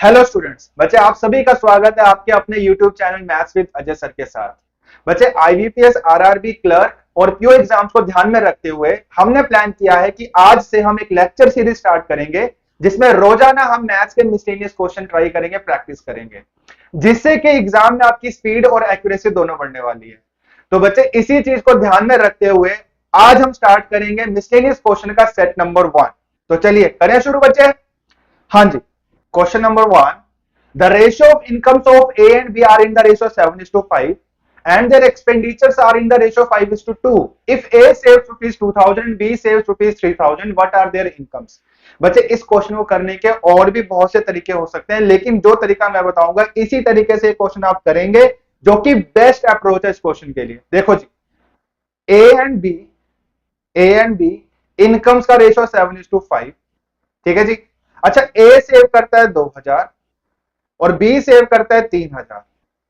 Hello students, बच्चे आप सभी का स्वागत है आपके अपने YouTube channel maths with Ajay sir के साथ। बच्चे आईबीपीएस, आरआरबी क्लर्क और पीओ एग्जाम्स को ध्यान में रखते हुए हमने प्लान किया है कि आज से हम एक लेक्चर सीरीज स्टार्ट करेंगे जिसमें रोजाना हम मैथ्स के मिसलेनियस क्वेश्चन ट्राई करेंगे, प्रैक्टिस करेंगे, जिससे कि एग्जाम में आपकी स्पीड और एक्यूरेसी दोनों बढ़ने वाली है। तो बच्चे इसी चीज को ध्यान में रखते हुए आज हम स्टार्ट करेंगे मिसलेनियस क्वेश्चन का सेट नंबर 1। तो चलिए करें शुरू बच्चे। हाँ जी, question number 1, the ratio of incomes of A and B are in the ratio 7:5 and their expenditures are in the ratio 5:2. If A saves rupees 2000 B saves rupees 3000, what are their incomes? बच्चे इस question को करने के और भी बहुत से तरीके हो सकते हैं, लेकिन जो तरीका मैं बताऊंगा इसी तरीके से क्वेश्चन आप करेंगे, जो कि बेस्ट अप्रोच है इस क्वेश्चन के लिए। देखो जी, ए एंड बी इनकम्स का रेशियो 7:5, ठीक है जी। अच्छा, ए सेव करता है 2000 और बी सेव करता है 3000।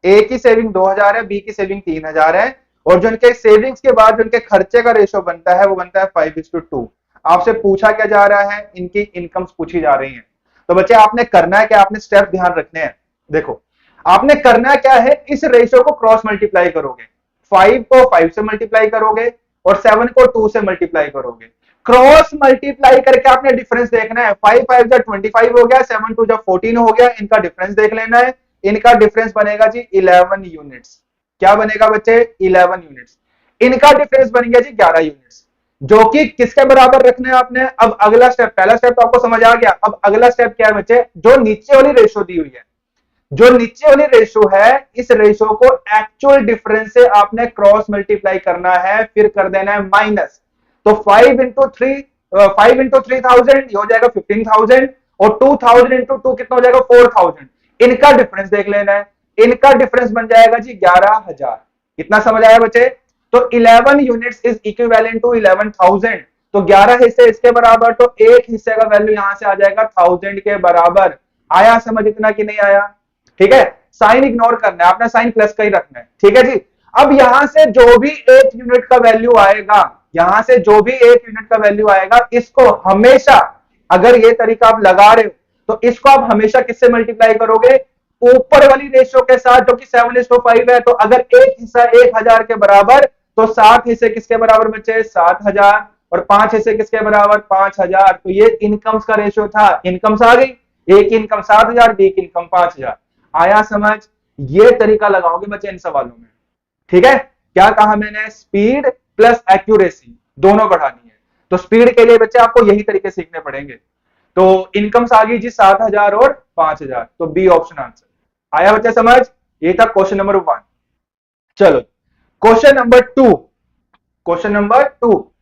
ए की सेविंग 2000 है, बी की सेविंग 3000 है, और जो इनके सेविंग्स के बाद जो इनके खर्चे का रेशियो बनता है वो बनता है 5:2। आपसे पूछा क्या जा रहा है, इनकी इनकम्स पूछी जा रही हैं। तो बच्चे आपने करना है क्या, आपने स्टेप ध्यान रखने हैं। देखो, आपने करना क्या है, इस रेशियो को क्रॉस मल्टीप्लाई करोगे, 5 को 5 से मल्टीप्लाई करोगे और 7 को 2 से मल्टीप्लाई करोगे। क्रॉस मल्टीप्लाई करके आपने डिफरेंस देखना है। 5 5 जा 25 हो गया, 7 2 जा 14 हो गया, इनका डिफरेंस देख लेना है। इनका डिफरेंस बनेगा जी 11 यूनिट्स। क्या बनेगा बच्चे? 11 यूनिट्स। इनका डिफरेंस बन गया जी 11 यूनिट्स, जो कि किसके बराबर रखना है आपने। अब अगला स्टेप, पहला स्टेप तो आपको समझ आ गया, अब अगला स्टेप क्या है बच्चे, जो नीचे वाली रेशो दी हुई है, जो नीचे वाली रेशो है, इस रेशो को एक्चुअल डिफरेंस से आपने क्रॉस मल्टीप्लाई करना है, फिर कर देना है माइनस। तो 5 इंटू 3000 हो जाएगा 15000, और 2000 इंटू 2 कितना हो जाएगा 4000। इनका डिफरेंस देख लेना है, इनका डिफरेंस बन जाएगा जी 11000। कितना समझ आया बच्चे? तो 11 यूनिट्स इज इक्विवेलेंट टू 11000। तो 11 हिस्से इसके बराबर, तो एक हिस्से का वैल्यू यहां से आ जाएगा 1000 के बराबर। आया समझ इतना कि नहीं आया? ठीक है, साइन इग्नोर करना है, आपने साइन प्लस का ही रखना है, ठीक है जी। अब यहां से जो भी एक यूनिट का वैल्यू आएगा, यहां से जो भी एक यूनिट का वैल्यू आएगा, इसको हमेशा, अगर ये तरीका आप लगा रहे हो तो इसको आप हमेशा किससे मल्टीप्लाई करोगे? ऊपर वाली रेशियो के साथ, जो कि 7:5 है। तो अगर एक हिस्सा 1000 के बराबर, तो 7 हिस्से किसके बराबर बचे? 7000। और 5 हिस्से किसके बराबर? 5000। तो ये इनकम्स का रेशियो था, इनकम्स आ गई। एक की इनकम 7000, बी की इनकम 5000। आया समझ? ये तरीका लगाओगे बच्चे इन सवालों में, ठीक है। क्या कहा मैंने? स्पीड प्लस एक्यूरेसी दोनों बढ़ानी है। तो स्पीड के लिए बच्चे आपको यही तरीके सीखने पड़ेंगे। तो इनकम्स आ गई जी 7000 और 5000, तो बी ऑप्शन आंसर। आया बच्चे समझ? ये था क्वेश्चन नंबर 1। चलो question number 2। Question number 2,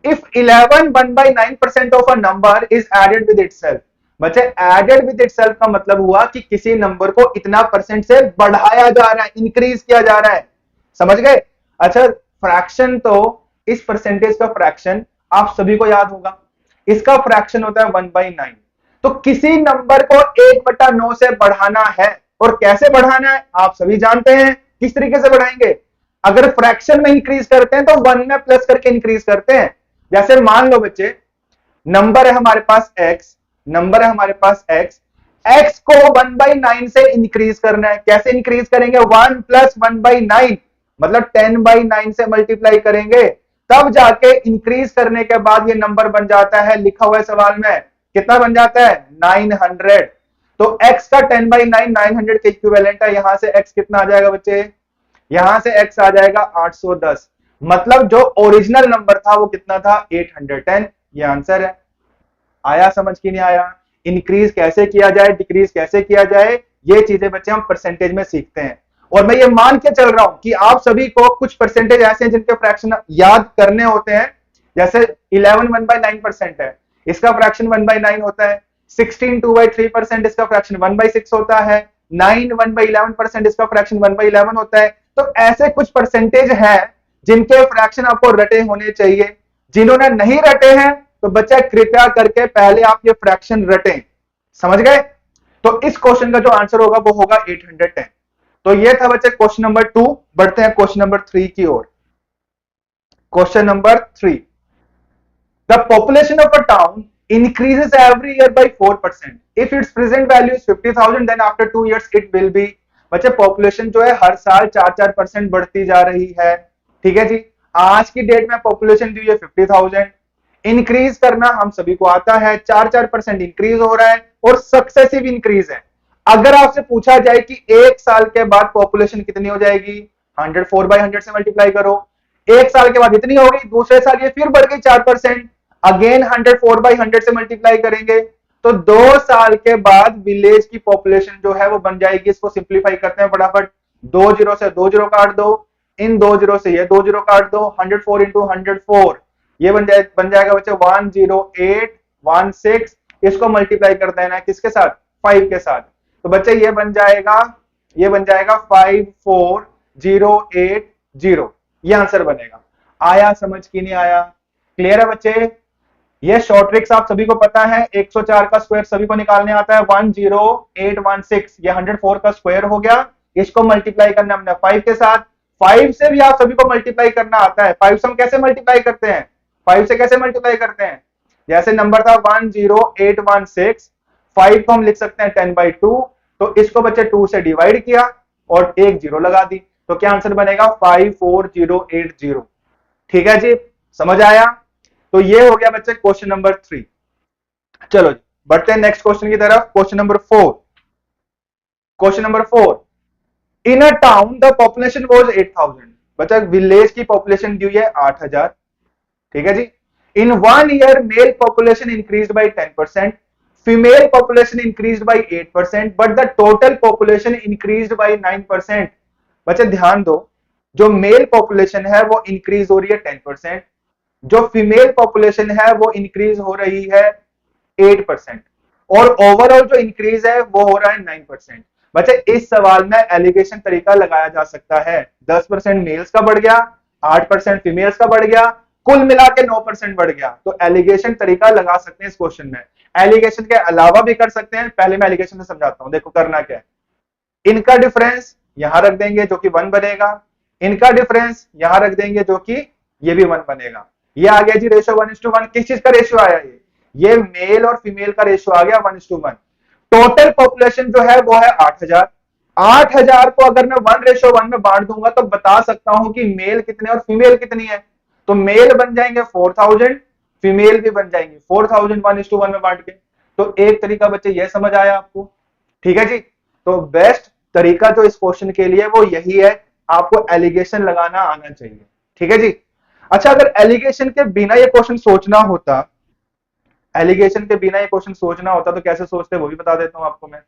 if 11 1/9% of a number is added with itself. बच्चे एडेड विद इटसेल्फ का मतलब हुआ कि किसी नंबर को इतना परसेंट से बढ़ाया जा रहा है, इंक्रीज किया जा रहा है। समझ गए? अच्छा, फ्रैक्शन, तो इस परसेंटेज का फ्रैक्शन आप सभी को याद होगा, इसका फ्रैक्शन होता है 1/9। तो किसी नंबर को 1/9 से बढ़ाना है, और कैसे बढ़ाना है आप सभी जानते हैं। किस तरीके से बढ़ाएंगे? अगर फ्रैक्शन में इंक्रीज करते हैं तो 1 में प्लस करके इंक्रीज करते हैं। जैसे मान लो बच्चे, नंबर है हमारे पास x, नंबर है हमारे पास x, x को 1/9 से इंक्रीज करना है। कैसे इंक्रीज करेंगे? 1 + 1/9, मतलब 10/9 से मल्टीप्लाई करेंगे, तब जाके इंक्रीज करने के बाद ये नंबर बन जाता है, लिखा हुआ है सवाल में, कितना बन जाता है? 900। तो x का 10/9 900 के इक्विवेलेंट है। यहां से x कितना आ जाएगा बच्चे? यहां से x आ जाएगा 810। मतलब जो ओरिजिनल नंबर था वो कितना था? 810। ये आंसर है। आया समझ की नहीं आया? इंक्रीज कैसे किया जाए, डिक्रीज कैसे किया जाए, ये चीजें बच्चे हम परसेंटेज में सीखते हैं। और मैं ये मान के चल रहा हूं कि आप सभी को कुछ परसेंटेज ऐसे हैं जिनके फ्रैक्शन याद करने होते हैं। जैसे 11 1/9% है, इसका फ्रैक्शन 1/9 होता है। 16 2/3%, इसका फ्रैक्शन 1/6 होता है। 9 1/11%, इसका फ्रैक्शन 1/11 होता है। तो ऐसे कुछ परसेंटेज हैं जिनके फ्रैक्शन आपको रटे होने चाहिए। जिन्होंने नहीं रटे हैं तो बच्चा कृपया करके पहले आप ये फ्रैक्शन रटें। समझ गए? तो इस क्वेश्चन का जो आंसर होगा वो होगा 810। तो ये था बच्चे क्वेश्चन नंबर 2। बढ़ते हैं क्वेश्चन नंबर 3 की ओर। Question number 3, the population of a town increases every year by 4%. If its present value is 50,000, then after 2 years it will be। बच्चे पॉपुलेशन जो है हर साल 4-4% बढ़ती जा रही है, ठीक है जी। आज की डेट में पॉपुलेशन जो है 50,000, इंक्रीज करना हम सभी को आता है, 4-4% इंक्रीज हो रहा है और सक्सेसिव इंक्रीज है। अगर आपसे पूछा जाए कि एक साल के बाद पॉपुलेशन कितनी हो जाएगी, 104/100 से मल्टीप्लाई करो, एक साल के बाद इतनी हो गई, दूसरे साल ये फिर बढ़ गई 4%, अगेन 104/100 से मल्टीप्लाई करेंगे तो 2 साल के बाद विलेज की पॉपुलेशन जो है वो बन जाएगी। इसको सिंप्लीफाई करते हैं फटाफट, 2 जीरो से 2 जीरो काट दो, इन 2 जीरो से ये 2 जीरो काट दो, 104 इंटू 104 ये बन जाएगा बच्चे 10816। इसको मल्टीप्लाई कर देना है किसके साथ, 5 के साथ, तो बच्चे ये बन जाएगा 54080, ये आंसर बनेगा। आया समझ की नहीं आया, क्लियर है बच्चे। ये शॉर्ट ट्रिक्स आप सभी को पता है, 104 का स्क्वायर सभी को निकालने आता है, 10816, ये 104 का स्क्वायर हो गया, इसको मल्टीप्लाई करना हमने 5 के साथ। 5 से भी आप सभी को मल्टीप्लाई करना आता है। 5 से हम कैसे मल्टीप्लाई करते हैं, 5 से कैसे मल्टीप्लाई करते हैं, जैसे नंबर था 10816, 5 को हम लिख सकते हैं 10/2, तो इसको बच्चे 2 से डिवाइड किया और एक जीरो लगा दी, तो क्या आंसर बनेगा 54080। ठीक है जी, समझ आया। तो ये हो गया बच्चे क्वेश्चन नंबर 3। चलो जी बढ़ते हैं नेक्स्ट क्वेश्चन की तरफ। Question number 4, question number 4, in a town the population was 8000। बच्चा विलेज की पॉपुलेशन दी हुई है 8000, ठीक है जी। इन 1 year mail population increased by 10%, female population increased by 8%, but the total population increased by 9%। बच्चे ध्यान दो, जो मेल पॉपुलेशन है वो इंक्रीज हो रही है 10%, जो फीमेल पॉपुलेशन है वो इंक्रीज हो रही है 8%, और ओवरऑल जो इंक्रीज है वो हो रहा है 9%। बच्चे इस सवाल में एलिगेशन तरीका लगाया जा सकता है, 10% मेल्स का बढ़ गया, 8% फीमेल्स का बढ़ गया, कुल मिला के 9% बढ़ गया, तो एलिगेशन तरीका लगा सकते हैं इस क्वेश्चन में। एलिगेशन के अलावा भी कर सकते हैं, पहले मैं एलिगेशन से समझाता हूं। देखो करना क्या है, इनका डिफरेंस यहां रख देंगे जो कि 1 बनेगा, इनका डिफरेंस यहां रख देंगे जो कि ये भी 1 बनेगा। ये आ गया जी रेशियो 1:1। किस चीज का रेशियो आया, ये मेल और फीमेल का रेशियो आ गया 1:1। टोटल पॉपुलेशन जो है वो है 8000। 8000 को अगर मैं 1:1 में बांट दूंगा तो बता सकता हूं कि मेल कितने और फीमेल कितनी है। तो मेल बन जाएंगे 4000, फीमेल भी बन जाएंगे 4000 1:1 में बांट के। तो एक तरीका बच्चे ये समझ आया आपको, ठीक है जी। तो बेस्ट तरीका जो इस क्वेश्चन के लिए वो यही है, आपको एलिगेशन लगाना आना चाहिए, ठीक है जी। अच्छा, अगर एलिगेशन के बिना ये क्वेश्चन सोचना होता, एलिगेशन के बिना ये क्वेश्चन सोचना होता तो कैसे सोचते वो भी बता देता हूं आपको मैं।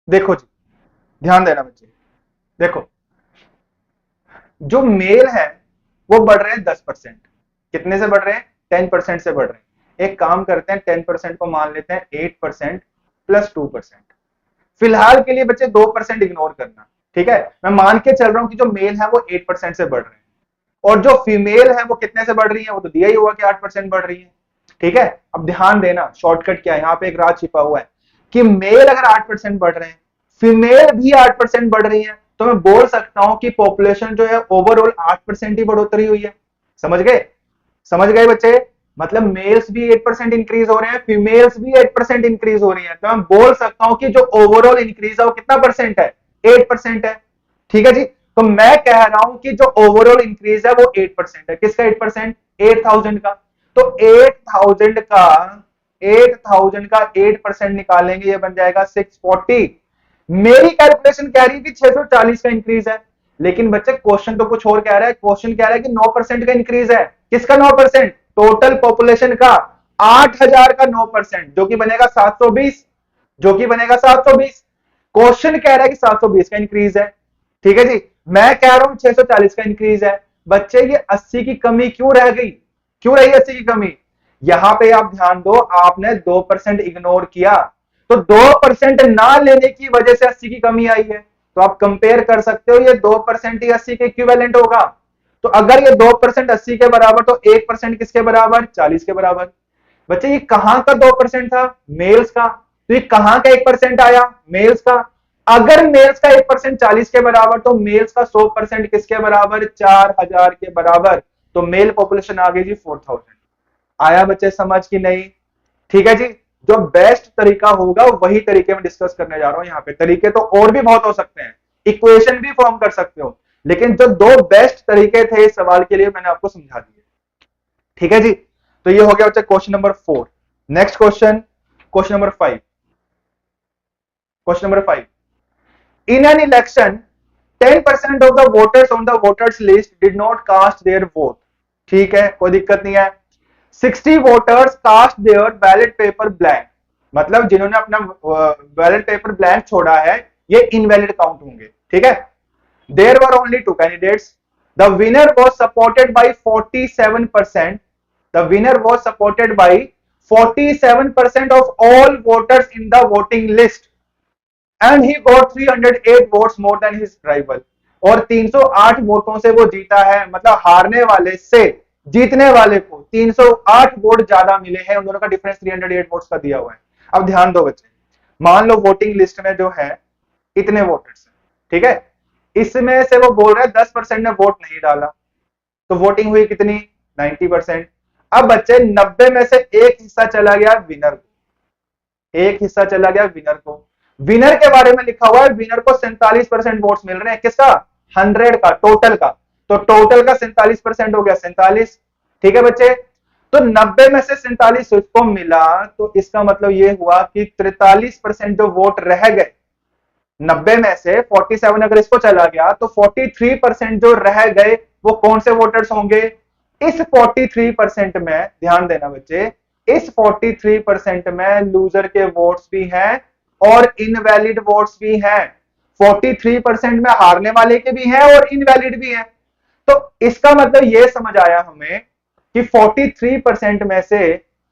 देखो जी, ध्यान देना बच्चे, देखो जो मेल है वो बढ़ रहे हैं 10%। कितने से बढ़ रहे हैं, 10% से बढ़ रहे हैं। एक काम करते हैं, 10% को मान लेते हैं 8% प्लस 2%। फिलहाल के लिए बच्चे 2% इग्नोर करना, ठीक है। मैं मान के चल रहा हूं कि जो मेल है वो 8% से बढ़ रहे हैं, और जो फीमेल है वो कितने से बढ़ रही है, वो तो दिया ही हुआ कि 8% बढ़ रही है, ठीक है। अब ध्यान देना, शॉर्टकट क्या है, यहाँ पे एक राज छिपा हुआ है कि मेल अगर 8% बढ़ रहे हैं, फीमेल भी 8% बढ़ रही है, तो मैं बोल सकता हूं कि पॉपुलेशन जो है ओवरऑल 8% ही बढ़ोतरी हुई है। समझ गए, समझ गए बच्चे। मतलब मेल्स भी 8% इंक्रीज हो रहे हैं, फीमेल्स भी 8% इंक्रीज हो रही है, तो मैं बोल सकता हूं कि जो ओवरऑल इंक्रीज है वो कितना परसेंट है, 8% है, ठीक है जी। तो मैं कह रहा हूं कि जो ओवरऑल इंक्रीज है वो 8% है। किसका 8%, 8000 का। तो 8000 का 8% निकालेंगे, ये बन जाएगा 640। मेरी कैलकुलेशन कह रही है कि 640 का इंक्रीज है, लेकिन बच्चे क्वेश्चन तो कुछ और कह रहा है। क्वेश्चन कह रहा है कि 9% का इंक्रीज है। किसका 9%, टोटल पॉपुलेशन का। 8000 का 9% जो कि बनेगा 720, जो कि बनेगा 720। क्वेश्चन कह रहा है कि 720 का इंक्रीज है, ठीक है जी। मैं कह रहा हूं 640 का इंक्रीज है। बच्चे ये 80 की कमी क्यों रह गई, क्यों रही 80 की कमी। यहां पे आप ध्यान दो, आपने 2% इग्नोर किया, तो 2% ना लेने की वजह से 80 की कमी आई है। तो आप कंपेयर कर सकते हो, ये 2% ही 80 के इक्विवेलेंट होगा। तो अगर ये 2% 80 के बराबर, तो 1% किसके बराबर, 40 के बराबर। बच्चे ये कहां का 2% था, मेल्स का। तो ये कहां का 1% आया, मेल्स का। अगर मेल्स का 1% 40 के बराबर, तो मेल्स का 100% किसके बराबर, 4000 के बराबर। तो मेल पॉपुलेशन आ गई जी 4000। आया बच्चे समझ की नहीं? ठीक है जी। जो बेस्ट तरीका होगा वही तरीके में डिस्कस करने जा रहा हूं। यहाँ पे तरीके तो और भी बहुत हो सकते हैं, इक्वेशन भी फॉर्म कर सकते हो, लेकिन जो दो बेस्ट तरीके थे इस सवाल के लिए मैंने आपको समझा दिए। ठीक है जी। तो ये हो गया बच्चे question number 4। Next question, question number 5। Question number 5, in an election 10% of the voters on the voters list did not cast their vote. ठीक है, कोई दिक्कत नहीं है। 60 voters cast their ballot paper blank, मतलब जिन्होंने अपना बैलेट पेपर ब्लैंक छोड़ा है ये इनवैलिड काउंट होंगे। ठीक है। There were only 2 candidates, the winner was supported by 47%, the winner was supported by 47% of all voters in the voting list and he got 308 votes more than his rival. और 308 वोटों से वो जीता है, मतलब हारने वाले से जीतने वाले को 308 वोट ज्यादा मिले हैं। उन दोनों का डिफरेंस 308 वोट्स का दिया हुआ है। अब ध्यान दो बच्चे, मान लो वोटिंग लिस्ट में जो है इतने वोटर्स हैं, ठीक है, इसमें से वो बोल रहे हैं 10% ने वोट नहीं डाला, तो वोटिंग हुई कितनी? 90%। अब बच्चे 90 में से एक हिस्सा चला गया विनर को, एक हिस्सा चला गया विनर को। विनर के बारे में लिखा हुआ है विनर को 47% वोट्स मिल रहे हैं, किसका? 100 का, टोटल का। तो टोटल का 47% हो गया 47। ठीक है बच्चे। तो 90 में से 47 उसको मिला, तो इसका मतलब ये हुआ कि 43% जो वोट रह गए, 90 में से 47 अगर इसको चला गया तो 43% जो रह गए वो कौन से वोटर्स होंगे? इस 43% में ध्यान देना बच्चे, इस 43% में लूजर के वोट्स भी हैं और इनवैलिड वोट्स भी हैं। 43% में हारने वाले के भी हैं और इनवैलिड भी हैं। तो इसका मतलब यह समझ आया हमें कि 43% में से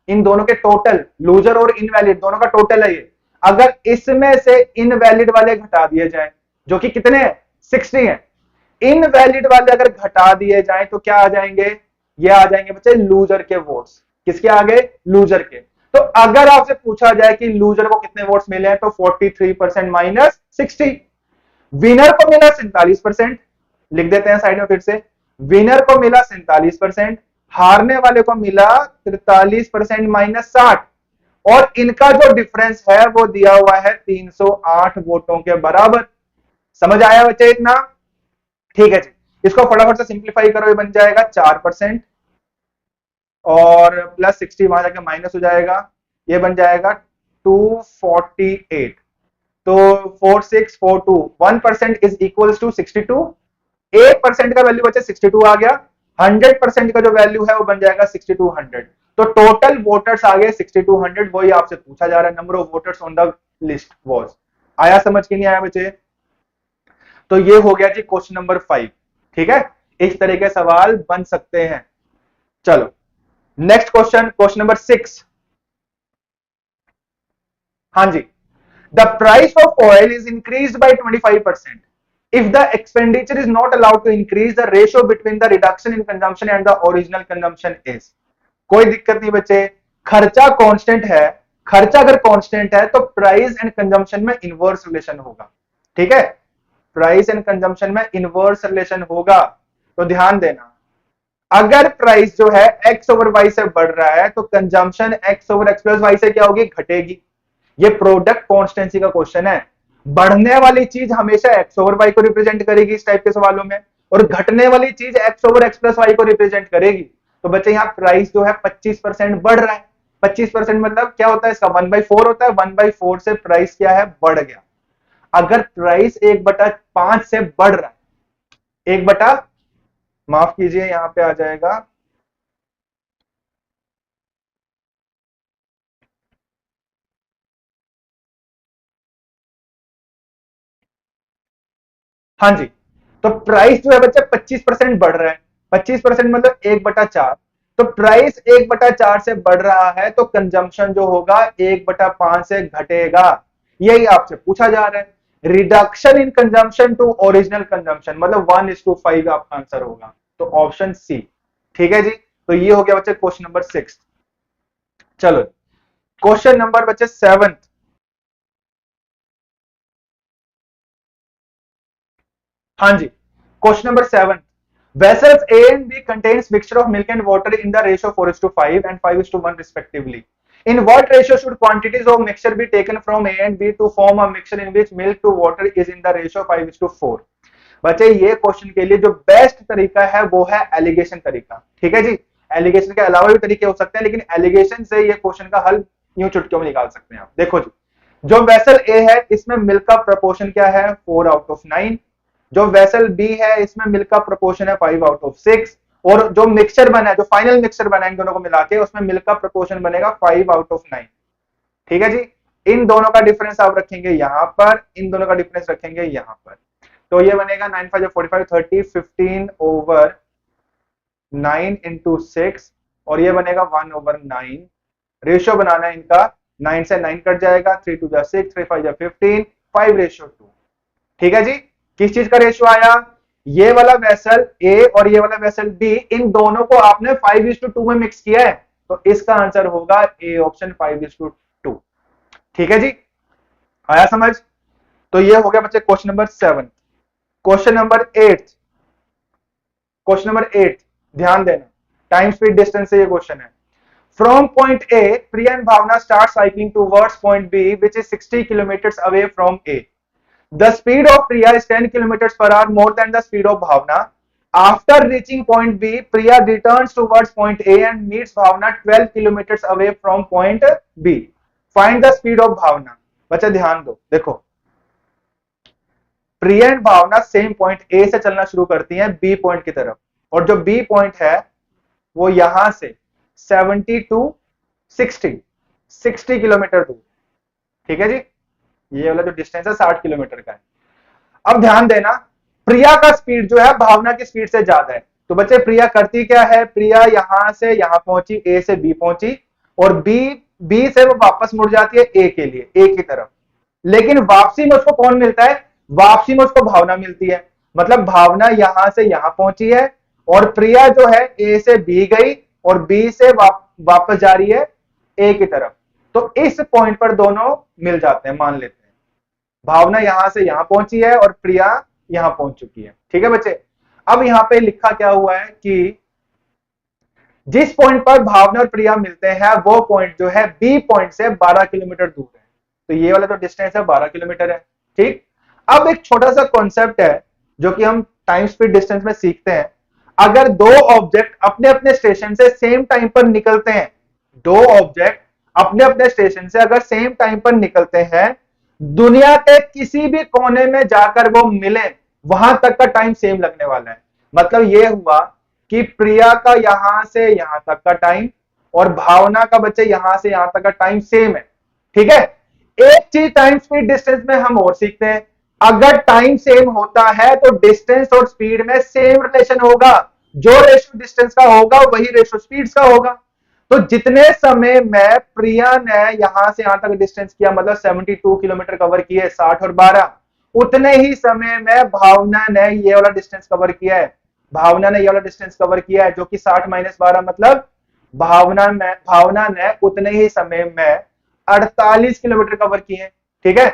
इन दोनों के टोटल, लूजर और इनवैलिड दोनों का टोटल है ये, अगर इसमें से इनवैलिड वाले घटा दिए जाएं, जो कि कितने हैं? 60 हैं, इनवैलिड वाले अगर घटा दिए जाएं तो क्या आ जाएंगे? ये आ जाएंगे बच्चे लूजर के वोट्स। किसके आ गए? लूजर के। तो अगर आपसे पूछा जाए कि लूजर को कितने वोट्स मिले हैं, तो 43% माइनस 60। विनर को मिला 47%, लिख देते हैं साइड में फिर से, विनर को मिला 47%, हारने वाले को मिला 43% माइनस 60, और इनका जो डिफरेंस है वो दिया हुआ है 308 वोटों के बराबर। समझ आया बच्चे इतना? ठीक है जी। इसको फटाफट से सिंप्लीफाई करो, ये बन जाएगा 4% और प्लस 60 वहां जाके माइनस हो जाएगा, ये बन जाएगा 248। तो 4642, 1% इज इक्वल्स टू 62। 1% का वैल्यू बचे 62 आ गया, 100% का जो वैल्यू है वो बन जाएगा 6200। तो टोटल वोटर्स आ गए 6200, वही आपसे पूछा जा रहा है, number of voters on the list was. आया समझ के नहीं आया बच्चे? तो ये हो गया जी क्वेश्चन नंबर 5। ठीक है, इस तरह के सवाल बन सकते हैं। चलो नेक्स्ट क्वेश्चन, क्वेश्चन नंबर 6। हाँ जी, the price of oil is increased by 25%. If the expenditure is not allowed to increase, the ratio between the reduction in consumption and the original consumption is। कोई दिक्कत नहीं बच्चे, खर्चा constant है, खर्चा अगर constant है तो प्राइस एंड कंजम्पशन में इनवर्स रिलेशन होगा। ठीक है, प्राइस एंड कंजम्पशन में इनवर्स रिलेशन होगा। तो ध्यान देना, अगर प्राइस जो है एक्स ओवर वाई से बढ़ रहा है तो consumption x over x plus y से क्या होगी? घटेगी। ये प्रोडक्ट कॉन्स्टेंसी का क्वेश्चन है। बढ़ने वाली चीज हमेशा एक्स ओवर वाई को रिप्रेजेंट करेगी इस टाइप के सवालों में, और घटने वाली चीज x over x plus y को रिप्रेजेंट करेगी। तो बच्चे यहाँ प्राइस जो है 25% बढ़ रहा है। 25% मतलब क्या होता है इसका? 1/4 होता है। 1/4 से प्राइस क्या है? बढ़ गया। अगर प्राइस 1/5 से बढ़ रहा है, 1 माफ कीजिए यहां पे आ जाएगा, हाँ जी, तो प्राइस जो है बच्चे 25% बढ़ रहा है। 25% मतलब 1/4। तो प्राइस 1/4 से बढ़ रहा है तो कंजम्पशन जो होगा 1/5 से घटेगा। यही आपसे पूछा जा रहा है। Reduction in consumption to original consumption मतलब 1:5 आपका आंसर होगा। तो ऑप्शन सी। ठीक है जी। तो ये हो गया बच्चे क्वेश्चन नंबर 6। चलो क्वेश्चन नंबर बच्चे 7। हाँ जी, question number 7। Vessels A and B contains mixture of milk and water in the ratio 4:5 and 5:1 respectively. In what ratio should quantities of mixture be taken from A and B to form a mixture in which milk to water is in the ratio 5:4? बच्चे ये question के लिए जो best तरीका है वो है allegation तरीका। ठीक है जी, एलिगेशन के अलावा भी तरीके हो सकते हैं, लेकिन एलिगेशन से ये क्वेश्चन का हल यूं चुटकियों में निकाल सकते हैं आप। देखो जी, जो वेसल ए है इसमें मिल्क का प्रोपोर्शन क्या है 4/9, जो वेसल बी है इसमें मिल्क का प्रोपोर्शन है 5/6, और जो मिक्सचर बना है, जो फाइनल मिक्सचर बना है इन दोनों को मिला के, उसमें मिल्क का प्रोपोर्शन बनेगा 5/9। ठीक है जी, इन दोनों का डिफरेंस आप रखेंगे यहां पर, इन दोनों का डिफरेंस रखेंगे यहां पर, तो ये बनेगा 9 5 45 30 15/9 into 6, और ये बनेगा 1/9। रेशियो बनाना है इनका, 9 से 9 कट जाएगा, 3 2 6 3 5 15, 5:2। ठीक है जी, किस चीज का रेशियो आया, ये वाला वेसल ए और ये वाला वेसल बी, इन दोनों को आपने 5:2 में मिक्स किया है, तो इसका आंसर होगा ए ऑप्शन 5:2। ठीक है जी, आया समझ। तो ये हो गया बच्चे question number 7। Question number 8, question number 8 ध्यान देना, टाइम स्पीड डिस्टेंस से ये क्वेश्चन है। From point A Priya and Bhavna start cycling towards point B which is 60 kilometre away from A. The speed of Priya is 10 kilometers per hour more than the speed of Bhavna. After reaching point B, Priya returns towards point A and meets Bhavna 12 kilometers away from point B. Find the speed of Bhavna. बच्चा ध्यान दो, देखो Priya and Bhavana same point A से चलना शुरू करती हैं B point की तरफ, और जो बी पॉइंट है वो यहां से 70 टू 60 किलोमीटर दूर। ठीक है जी, ये वाला जो डिस्टेंस है 60 किलोमीटर का है। अब ध्यान देना, प्रिया का स्पीड जो है भावना की स्पीड से ज्यादा है, तो बच्चे प्रिया करती क्या है, प्रिया यहां से यहां पहुंची, ए से बी पहुंची, और बी से वो वापस मुड़ जाती है ए के लिए, ए की तरफ। लेकिन वापसी में उसको कौन मिलता है, वापसी में उसको भावना मिलती है। मतलब भावना यहां से यहां पहुंची है और प्रिया जो है ए से बी गई और बी से वापस जा रही है ए की तरफ, तो इस पॉइंट पर दोनों मिल जाते हैं, मान लेते हैं भावना यहां से यहां पहुंची है और प्रिया यहां पहुंच चुकी है। ठीक है बच्चे, अब यहां पे लिखा क्या हुआ है कि जिस पॉइंट पर भावना और प्रिया मिलते हैं वो पॉइंट जो है बी पॉइंट से 12 किलोमीटर दूर है, तो ये वाला जो डिस्टेंस है 12 किलोमीटर है। ठीक, अब एक छोटा सा कॉन्सेप्ट है जो कि हम टाइम स्पीड डिस्टेंस में सीखते हैं। अगर दो ऑब्जेक्ट अपने अपने स्टेशन से सेम टाइम पर निकलते हैं, दो ऑब्जेक्ट अपने अपने स्टेशन से अगर सेम टाइम पर निकलते हैं, दुनिया के किसी भी कोने में जाकर वो मिले, वहां तक का टाइम सेम लगने वाला है। मतलब ये हुआ कि प्रिया का यहां से यहां तक का टाइम और भावना का बच्चे यहां से यहां तक का टाइम सेम है। ठीक है, एक चीज टाइम स्पीड डिस्टेंस में हम और सीखते हैं, अगर टाइम सेम होता है तो डिस्टेंस और स्पीड में सेम रिलेशन होगा, जो रेशो डिस्टेंस का होगा वही रेशो स्पीड का होगा। तो जितने समय में प्रिया ने यहां से यहां तक डिस्टेंस किया, मतलब 72 किलोमीटर कवर किए 60 और 12, उतने ही समय में भावना ने ये वाला डिस्टेंस कवर किया है, भावना ने ये वाला डिस्टेंस कवर किया है जो कि 60 - 12, मतलब भावना ने उतने ही समय में 48 किलोमीटर कवर किए। ठीक है,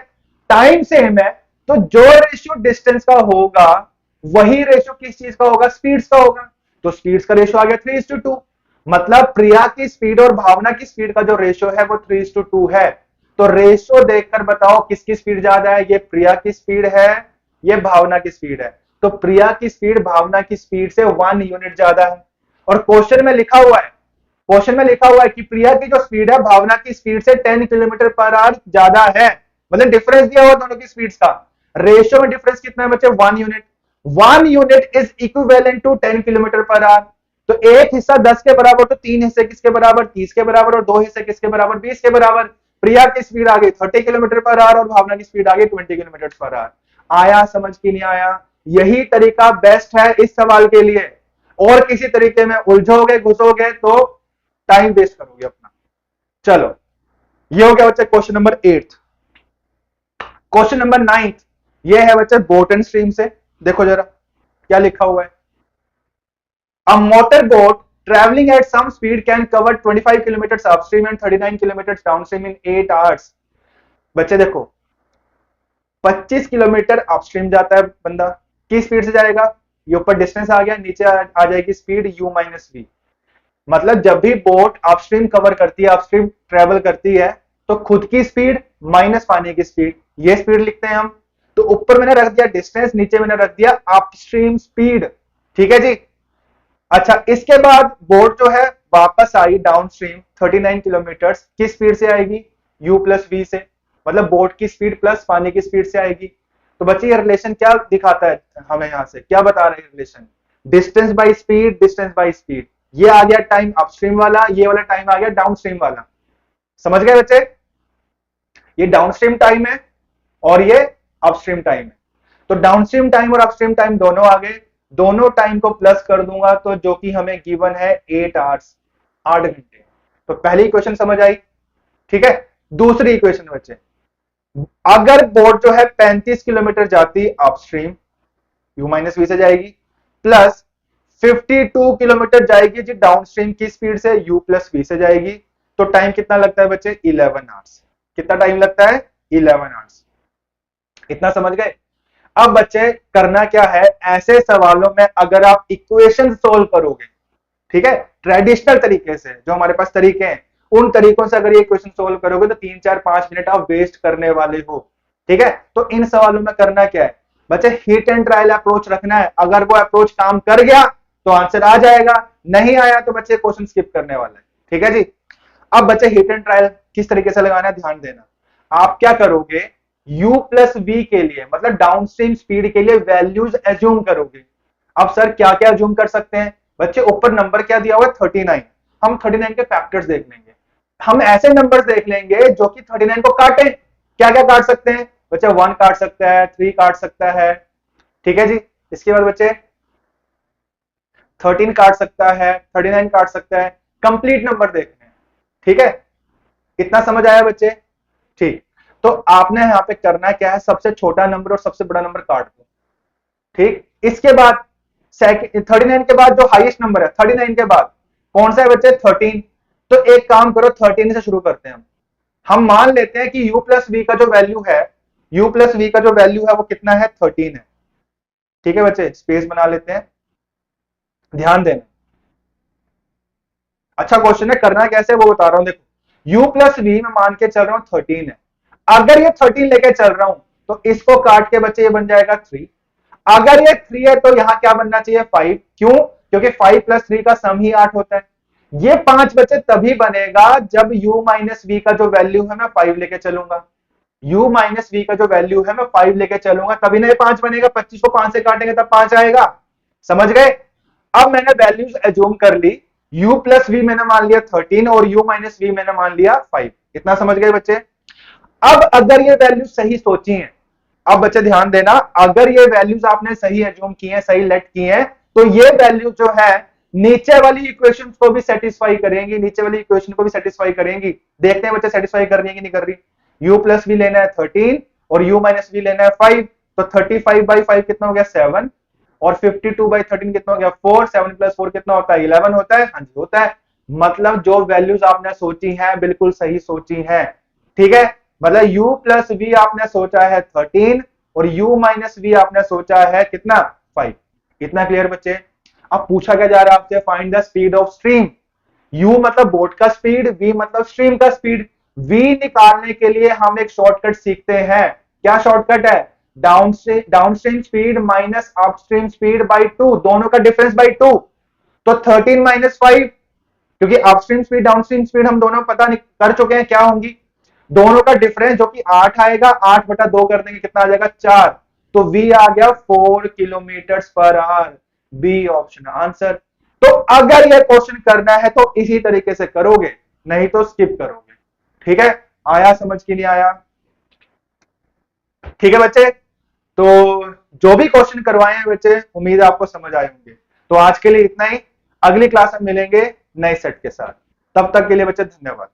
टाइम सेम है, तो जो रेशियो डिस्टेंस का होगा वही रेशियो किस चीज का होगा, स्पीड्स का होगा। तो स्पीड्स का रेशियो आ गया 3:2, मतलब प्रिया की स्पीड और भावना की स्पीड का जो रेशियो है वो 3:2 है। तो रेशियो देखकर बताओ किसकी स्पीड ज्यादा है, ये प्रिया की स्पीड है, ये भावना की स्पीड है। तो प्रिया की स्पीड भावना की स्पीड से 1 यूनिट ज्यादा है। और क्वेश्चन में लिखा हुआ है, क्वेश्चन में लिखा हुआ है कि प्रिया की जो स्पीड है भावना की स्पीड से 10 किलोमीटर पर आवर ज्यादा है। मतलब डिफरेंस दिया हुआ दोनों की स्पीड्स का, रेशियो में डिफरेंस कितना है बच्चे, 1 unit. 1 unit is equivalent to 10 kilometre per hour. तो एक हिस्सा 10 के बराबर, तो 3 हिस्से किसके बराबर, 30 के बराबर, और 2 हिस्से किसके बराबर, 20 के बराबर। प्रिया की स्पीड आ गई 30 किलोमीटर पर आवर और भावना की स्पीड आ गई 20 किलोमीटर पर आवर। आया समझ की नहीं आया, यही तरीका बेस्ट है इस सवाल के लिए। और किसी तरीके में उलझोगे घुसोगे तो टाइम वेस्ट करोगे अपना। चलो, ये हो गया बच्चे क्वेश्चन नंबर 8। क्वेश्चन नंबर 9 ये है बच्चे बोट एंड स्ट्रीम से। देखो जरा क्या लिखा हुआ है, A motorboat traveling at some speed can cover 25 kilometers upstream and 39 kilometers downstream in 8 hours। बच्चे देखो 25 किलोमीटर अपस्ट्रीम जाता है बंदा, किस स्पीड से जाएगा, ये ऊपर डिस्टेंस आ गया, नीचे आ जाएगी स्पीड u माइनस वी। मतलब जब भी बोट अपस्ट्रीम कवर करती है, अपस्ट्रीम ट्रेवल करती है, तो खुद की स्पीड माइनस पानी की स्पीड, ये स्पीड लिखते हैं हम। तो ऊपर मैंने रख दिया डिस्टेंस, नीचे मैंने रख दिया अपस्ट्रीम स्पीड। ठीक है जी। अच्छा, इसके बाद बोट जो है वापस आई डाउनस्ट्रीम 39 किलोमीटर, किस स्पीड से आएगी? u प्लस वी से, मतलब बोट की स्पीड प्लस पानी की स्पीड से आएगी। तो बच्चे ये रिलेशन क्या दिखाता है हमें, यहां से क्या बता रहे हैं relation? Distance by speed, distance by speed. ये आ गया टाइम अपस्ट्रीम वाला, ये वाला टाइम आ गया डाउनस्ट्रीम वाला। समझ गए बच्चे? ये डाउनस्ट्रीम टाइम है और ये अपस्ट्रीम टाइम है। तो डाउनस्ट्रीम टाइम और अपस्ट्रीम टाइम दोनों आ गए, दोनों टाइम को प्लस कर दूंगा तो जो कि हमें गिवन है 8 आवर्स, 8 घंटे। तो पहली इक्वेशन समझ आई। ठीक है, दूसरी इक्वेशन बच्चे, अगर बोट जो है 35 किलोमीटर जाती अपस्ट्रीम, u माइनस वी से जाएगी, प्लस 52 किलोमीटर जाएगी जी डाउनस्ट्रीम की स्पीड से, u प्लस वी से जाएगी, तो टाइम कितना लगता है बच्चे? 11 आवर्स। कितना टाइम लगता है? 11 आवर्स। इतना समझ गए? अब बच्चे करना क्या है, ऐसे सवालों में अगर आप इक्वेशन सोल्व करोगे, ठीक है, ट्रेडिशनल तरीके से, जो हमारे पास तरीके हैं उन तरीकों से अगर ये क्वेश्चन सोल्व करोगे तो 3-4-5 मिनट आप वेस्ट करने वाले हो। ठीक है, तो इन सवालों में करना क्या है बच्चे, हिट एंड ट्रायल अप्रोच रखना है। अगर वो अप्रोच काम कर गया तो आंसर आ जाएगा, नहीं आया तो बच्चे क्वेश्चन स्किप करने वाला है। ठीक है जी। अब बच्चे हिट एंड ट्रायल किस तरीके से लगाना है ध्यान देना। आप क्या करोगे, u प्लस वी के लिए, मतलब डाउनस्ट्रीम स्पीड के लिए वैल्यूज एज्यूम करोगे। अब सर क्या क्या एज्यूम कर सकते हैं बच्चे? ऊपर नंबर क्या दिया हुआ है? 39। हम 39 के फैक्टर्स देख लेंगे, हम ऐसे नंबर्स देख लेंगे जो कि 39 को काटें। क्या क्या काट सकते हैं बच्चे? 1 काट सकता है, 3 काट सकता है। ठीक है जी। इसके बाद बच्चे 13 काट सकता है, 39 काट सकता है, कंप्लीट नंबर देखने हैं। ठीक है, इतना समझ आया बच्चे? ठीक, तो आपने यहां पे करना क्या है, सबसे छोटा नंबर और सबसे बड़ा नंबर काट दो। ठीक, इसके बाद 39 के बाद जो हाईएस्ट नंबर है, 39 के बाद कौन सा है बच्चे? 13। तो एक काम करो, 13 से शुरू करते हैं हम मान लेते हैं कि u प्लस वी का जो वैल्यू है, u प्लस वी का जो वैल्यू है वो कितना है? 13 है। ठीक है बच्चे, स्पेस बना लेते हैं, ध्यान देना। अच्छा क्वेश्चन है, करना कैसे वो बता रहा हूं। देखो, u प्लस वी में मान के चल रहा हूं 13 है, अगर ये 13 लेके चल रहा हूं तो इसको काट के बच्चे ये बन जाएगा 3। अगर ये 3 है तो यहां क्या बनना चाहिए? 5। क्यों? क्योंकि 5 प्लस 3 का सम ही 8 होता है। ये 5 बच्चे तभी बनेगा जब u माइनस वी का जो वैल्यू है मैं 5 लेके चलूंगा। u माइनस वी का जो वैल्यू है मैं 5 लेके चलूंगा, तभी ना ये 5 बनेगा। 25 को 5 से काटेंगे तब 5 आएगा। समझ गए? अब मैंने वैल्यूज एज्यूम कर ली, u प्लस वी मैंने मान लिया 13 और u माइनस वी मैंने मान लिया 5। इतना समझ गए बच्चे? अब अगर ये वैल्यूज सही सोची हैं, अब बच्चे ध्यान देना, अगर ये वैल्यूज आपने सही एज्यूम की हैं, सही लेट की हैं, तो ये वैल्यू जो है नीचे वाली इक्वेशन को भी सेटिस्फाई करेंगी, नीचे वाली इक्वेशन को भी सेटिस्फाई करेंगी। देखते हैं बच्चे सेटिस्फाई कर रही है कि नहीं कर रही। u प्लस वी लेना है 13 और u माइनस वी लेना है 5, तो 35 बाई 5 कितना हो गया? 7, और 52 बाई 13 कितना हो गया? 4। 7 प्लस 4 कितना होता है? 11 होता है। हाँ जी होता है। मतलब जो वैल्यूज आपने सोची हैं बिल्कुल सही सोची हैं। ठीक है, मतलब u प्लस वी आपने सोचा है 13 और u माइनस वी आपने सोचा है कितना? 5। इतना क्लियर बच्चे? अब पूछा क्या जा रहा है आपसे, find the speed of stream. u मतलब बोट का स्पीड, v मतलब स्ट्रीम का स्पीड। v निकालने के लिए हम एक शॉर्टकट सीखते हैं। क्या शॉर्टकट है? Downstream speed minus upstream speed by 2, दोनों का डिफरेंस बाई 2। तो 13 माइनस 5, क्योंकि अपस्ट्रीम स्पीड डाउनस्ट्रीम स्पीड हम दोनों पता कर चुके हैं क्या होंगी, दोनों का डिफरेंस जो कि 8 आएगा, 8 बटा 2 कर देंगे कितना आ जाएगा? 4। तो v आ गया 4 kilometre per our. B option answer. तो अगर यह क्वेश्चन करना है तो इसी तरीके से करोगे, नहीं तो स्किप करोगे। ठीक है, आया समझ के नहीं आया? ठीक है बच्चे, तो जो भी क्वेश्चन करवाए हैं बच्चे उम्मीद है आपको समझ आए होंगे। तो आज के लिए इतना ही, अगली क्लास में मिलेंगे नए सेट के साथ। तब तक के लिए बच्चे धन्यवाद।